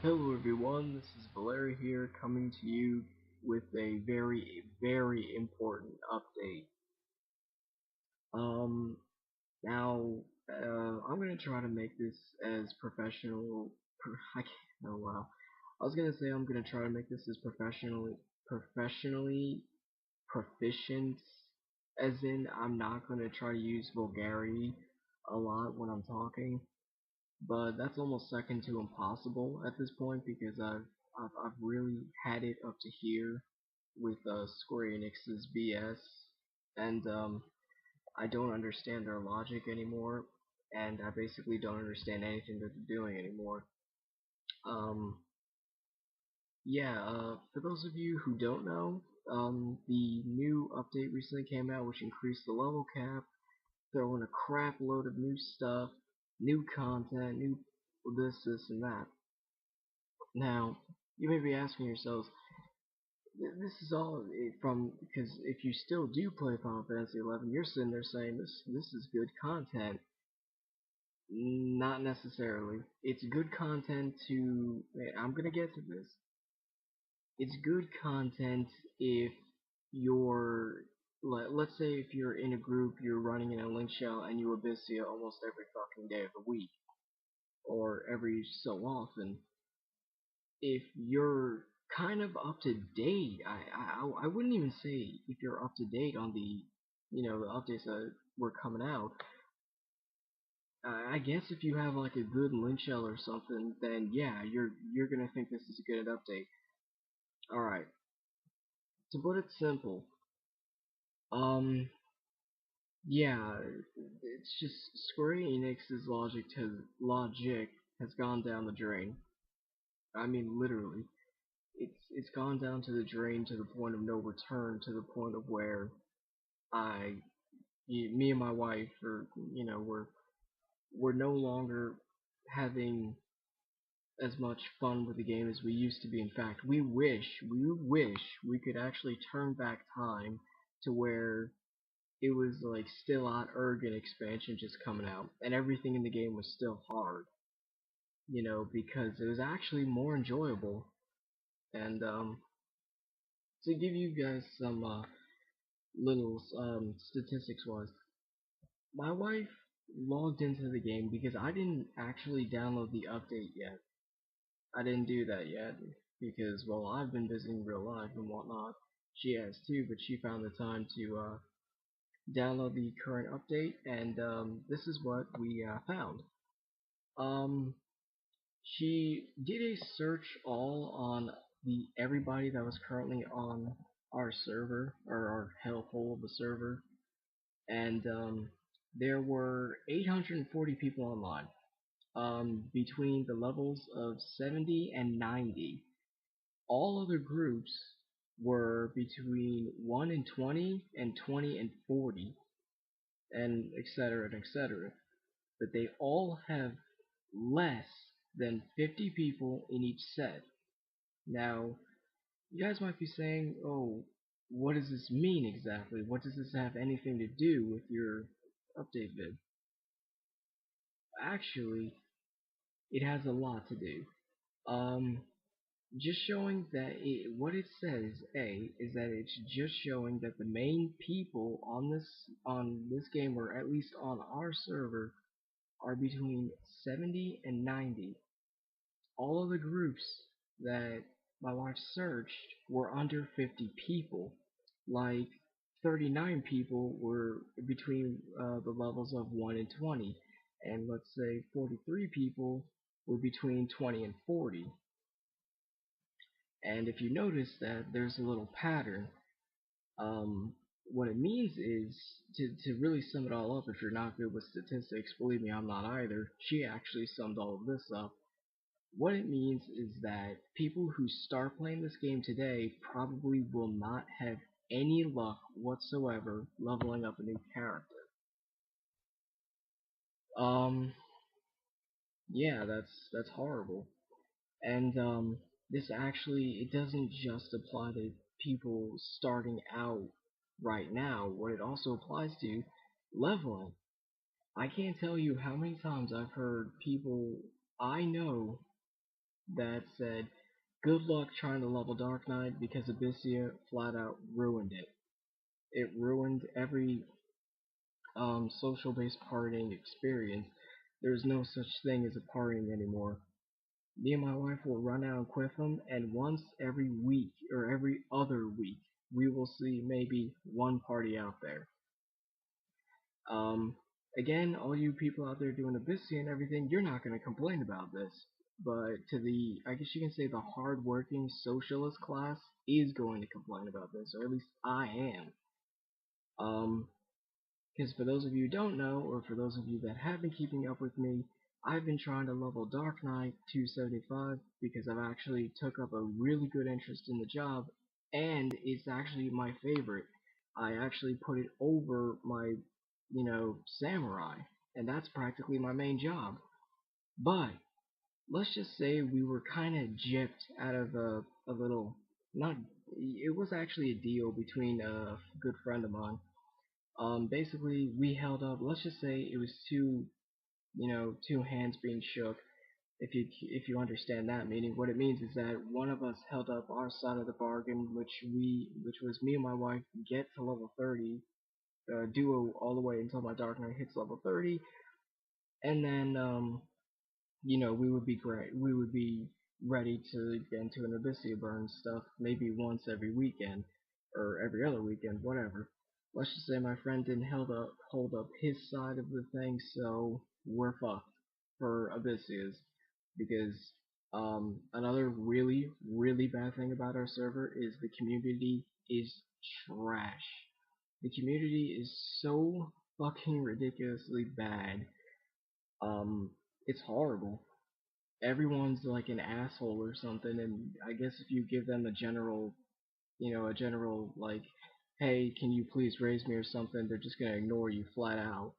Hello everyone, this is Valeri here coming to you with a very important update. Um, I'm gonna try to make this as I can't, oh wow. I was gonna say I'm gonna try to make this as professionally proficient, as in I'm not gonna try to use vulgarity a lot when I'm talking. But that's almost second to impossible at this point because I've really had it up to here with Square Enix's BS, and I don't understand their logic anymore, and I basically don't understand anything that they're doing anymore. Um, for those of you who don't know, the new update recently came out, which increased the level cap, throwing a crap load of new stuff, new content, new this, and that. Now, you may be asking yourselves, this is all from because if you still do play Final Fantasy 11, you're sitting there saying this is good content. Not necessarily. It's good content to. I'm gonna get to this. It's good content if you're let's say if you're in a group, you're running in a linkshell and you Abyssea almost every fucking day of the week or every so often. If you're kind of up to date, I wouldn't even say if you're up to date on the updates that were coming out. I guess if you have like a good link shell or something, then yeah, you're gonna think this is a good update. All right, to put it simple, um, yeah, it's just Square Enix's logic has gone down the drain. I mean, literally. It's gone down to the drain to the point of no return, to the point of where I me and my wife are we're no longer having as much fun with the game as we used to be. In fact, we wish we could actually turn back time to where it was like still at Urgan expansion just coming out and everything in the game was still hard, because it was actually more enjoyable. And to give you guys some little statistics wise, my wife logged into the game because I didn't actually download the update yet. I didn't do that yet because, well, I've been busy in real life and whatnot. She has too, but she found the time to download the current update, and this is what we found. Um, she did a search all on the everybody that was currently on our server or our hellhole of a server, and there were 840 people online, between the levels of 70 and 90. All other groups were between 1 and 20 and 20 and 40, and etc. and etc. But they all have less than 50 people in each set. Now, you guys might be saying, oh, what does this mean exactly? What does this have anything to do with your update vid? Actually, it has a lot to do. Um, just showing that what it says, is that it's just showing that the main people on this game, or at least on our server, are between 70 and 90. All of the groups that my wife searched were under 50 people. Like 39 people were between the levels of 1 and 20, and let's say 43 people were between 20 and 40. And if you notice that there's a little pattern, um, what it means is, to really sum it all up, if you're not good with statistics, believe me, I'm not either. She actually summed all of this up. What it means is that people who start playing this game today probably will not have any luck whatsoever leveling up a new character. Um, yeah, that's horrible. And this actually, it doesn't just apply to people starting out right now. What it also applies to, leveling. I can't tell you how many times I've heard people I know that said, "Good luck trying to level Dark Knight because Abyssea flat out ruined it. It ruined every social-based partying experience. There's no such thing as a partying anymore. Me and my wife will run out and quit them, and once every week or every other week, we will see maybe one party out there. Um, Again, all you people out there doing Abyssea and everything, you're not going to complain about this. But to the, I guess you can say the hardworking socialist class is going to complain about this, or at least I am. Because for those of you who don't know, or for those of you that have been keeping up with me, I've been trying to level Dark Knight 275 because I've actually took up a really good interest in the job, and it's actually my favorite. I actually put it over my, samurai, and that's practically my main job. But let's just say we were kind of gypped out of a little, not, it was actually a deal between a good friend of mine. Basically, we held up. Let's just say it was two hands being shook. If you understand that meaning, what it means is that one of us held up our side of the bargain, which was me and my wife get to level 30, duo all the way until my Dark Knight hits level 30, and then we would be great. We would be ready to get into an Abyssea burn stuff maybe once every weekend or every other weekend, whatever. Let's just say my friend didn't hold up his side of the thing, so we're fucked for Abysseas because another really really bad thing about our server is the community is trash. The community is so fucking ridiculously bad. Um, it's horrible. Everyone's like an asshole or something, and I guess if you give them a general like, hey, can you please raise me or something, they're just gonna ignore you flat out.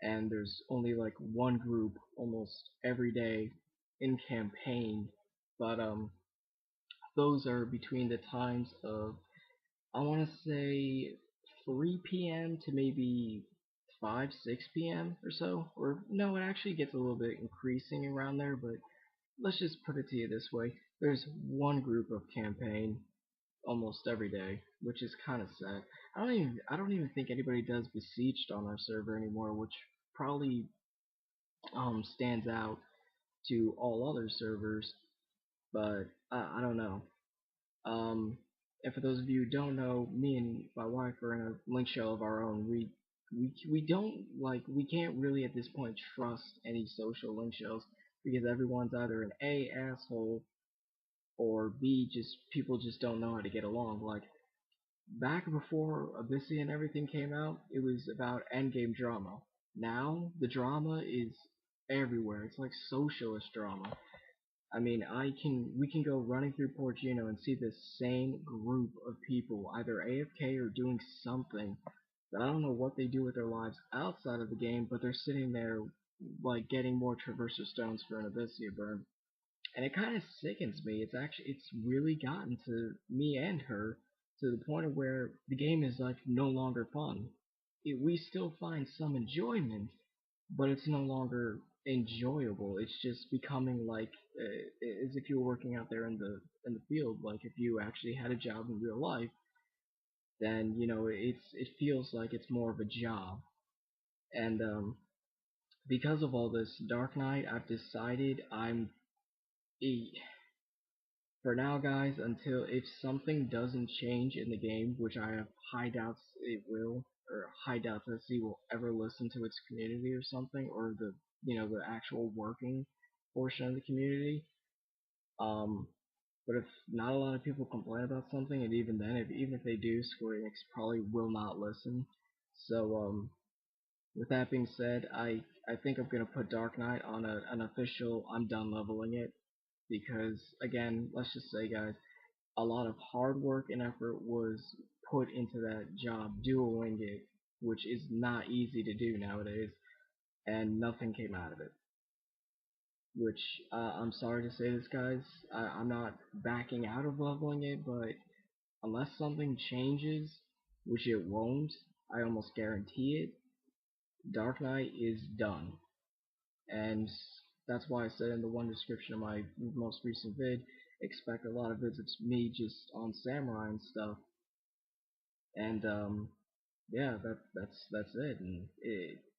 And there's only like one group almost every day in campaign, but those are between the times of, I want to say, 3 p.m. to maybe 5, 6 p.m. or so. Or no, it actually gets a little bit increasing around there, but let's just put it to you this way. There's one group of campaign almost every day, which is kind of sad. I don't even think anybody does besieged on our server anymore, which probably stands out to all other servers, but I don't know. Um, and for those of you who don't know, me and my wife are in a link shell of our own. We don't we can't really at this point trust any social link shells because everyone's either an A asshole or B just people just don't know how to get along. Like back before Abyssea and everything came out, it was about endgame drama. Now the drama is everywhere. It's like socialist drama. I mean, we can go running through Porcino and see the same group of people either AFK or doing something that I don't know what they do with their lives outside of the game, but they're sitting there like getting more Traverser Stones for an Abyssea burn. And it kind of sickens me. It's really gotten to me and her to the point of where the game is like no longer fun. We still find some enjoyment, but it's no longer enjoyable. It's just becoming like as if you were working out there in the field. Like if you actually had a job in real life, then it feels like it's more of a job. And because of all this Dark Knight, I've decided e- for now, guys, until if something doesn't change in the game, which I have high doubts it will, or high doubts SE will ever listen to its community or something, or the actual working portion of the community. Um, but if not a lot of people complain about something, and even then, even if they do, Square Enix probably will not listen. So, with that being said, I think I'm gonna put Dark Knight on an official I'm done leveling it because again, let's just say, guys, a lot of hard work and effort was put into that job dueling it, which is not easy to do nowadays, and nothing came out of it. Which I'm sorry to say this, guys. I'm not backing out of leveling it, but unless something changes, which it won't, I almost guarantee it, Dark Knight is done. And that's why I said in the one description of my most recent vid, expect a lot of vids of me just on samurai and stuff. And yeah, that's it. And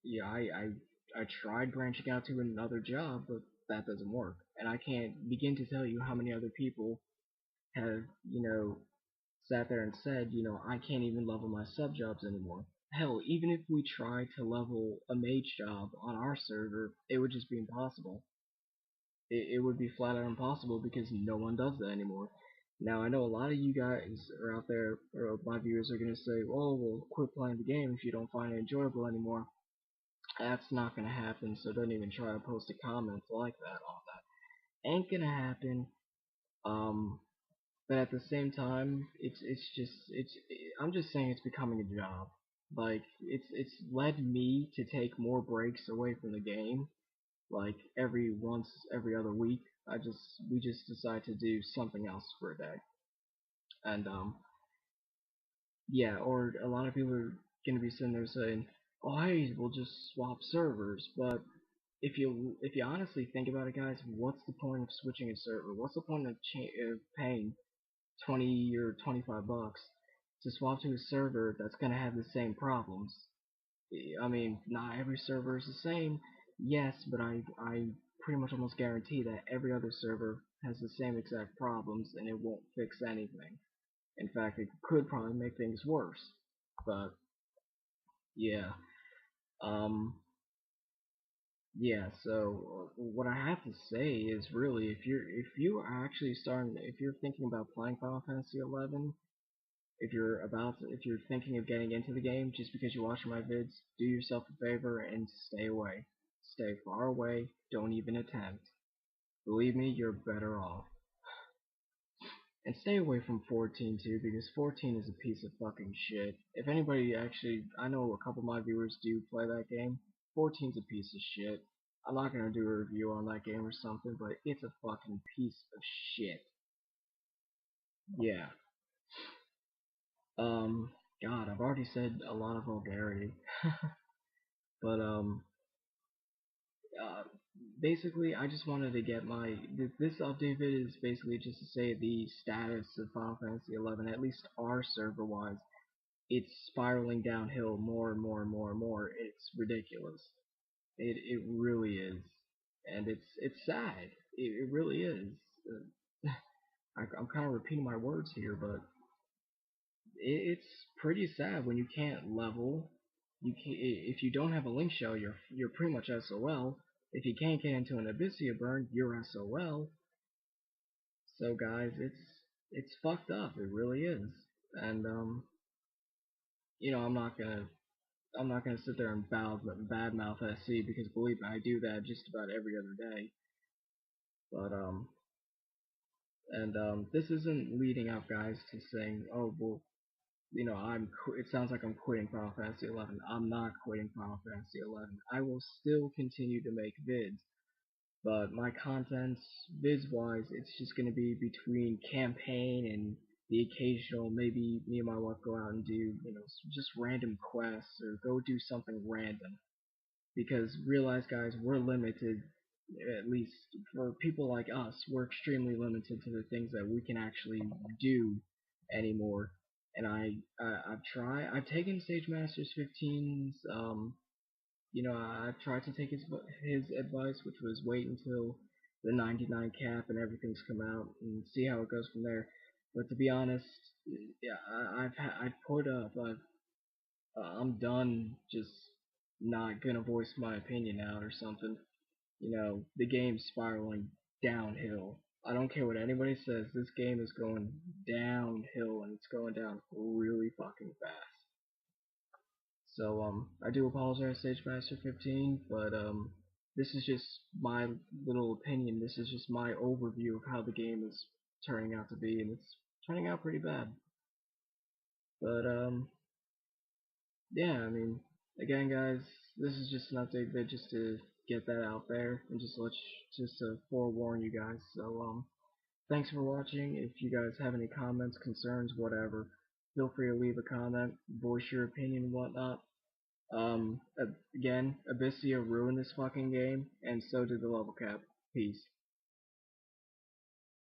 yeah, I tried branching out to another job, but that doesn't work. And I can't begin to tell you how many other people have, sat there and said, I can't even level my sub jobs anymore. Hell, even if we tried to level a mage job on our server, it would just be impossible. It would be flat out impossible because no one does that anymore. Now, I know a lot of you guys are out there, or my viewers are going to say, well, quit playing the game if you don't find it enjoyable anymore. That's not going to happen, so don't even try to post a comment like that on that. Ain't going to happen. Um, but at the same time, I'm just saying it's becoming a job. Like, it's led me to take more breaks away from the game, like every other week. We just decide to do something else for a day. And yeah, or a lot of people are gonna be sitting there saying, "Oh, hey, we'll just swap servers." But if you honestly think about it, guys, what's the point of switching a server? What's the point of paying 20 or 25 bucks to swap to a server that's gonna have the same problems? I mean, not every server is the same, yes, but I pretty much almost guarantee that every other server has the same exact problems and it won't fix anything. In fact, it could probably make things worse. But yeah, um, yeah. So what I have to say is really, if you are actually if you're thinking about playing Final Fantasy 11, if you're thinking of getting into the game just because you're watching my vids, do yourself a favor and stay away. Stay far away, don't even attempt. Believe me, you're better off. And stay away from 14 too, because 14 is a piece of fucking shit. If anybody actually, I know a couple of my viewers do play that game, 14's a piece of shit. I'm not gonna do a review on that game or something, but it's a fucking piece of shit. Yeah. Um, God, I've already said a lot of vulgarity. But uh, basically, I just wanted to get this update vid is basically just to say the status of Final Fantasy 11, at least our server wise. It's spiraling downhill more and more and more and more. It's ridiculous. It really is, and it's sad. It really is. I'm kind of repeating my words here, but it's pretty sad when you can't level. If you don't have a linkshell, you're pretty much SOL. If you can't get into an Abyssea burn, you're SOL. So guys, it's fucked up. It really is. And I'm not gonna sit there and badmouth SE because believe me, I do that just about every other day. But this isn't leading up, guys, to saying, oh well, it sounds like I'm quitting Final Fantasy 11. I'm not quitting Final Fantasy 11. I will still continue to make vids, but my content, vids-wise, it's just going to be between campaign and the occasional, maybe me and my wife go out and do, just random quests or go do something random. Because realize, guys, we're limited, at least for people like us, we're extremely limited to the things that we can actually do anymore. And I've taken Sage Masters 15's, I've tried to take his advice, which was wait until the 99 cap and everything's come out and see how it goes from there. But to be honest, yeah, I've put up, I'm done just not gonna voice my opinion out or something. The game's spiraling downhill. I don't care what anybody says, this game is going downhill and it's going down really fucking fast. So, I do apologize, SageMaster 15, but, this is just my little opinion. This is just my overview of how the game is turning out to be, and it's turning out pretty bad. But, yeah, I mean, again, guys, this is just an update vid just to get that out there and just to forewarn you guys. So, thanks for watching. If you guys have any comments, concerns, whatever, feel free to leave a comment, voice your opinion, and whatnot. Again, Abyssea ruined this fucking game, and so did the level cap. Peace.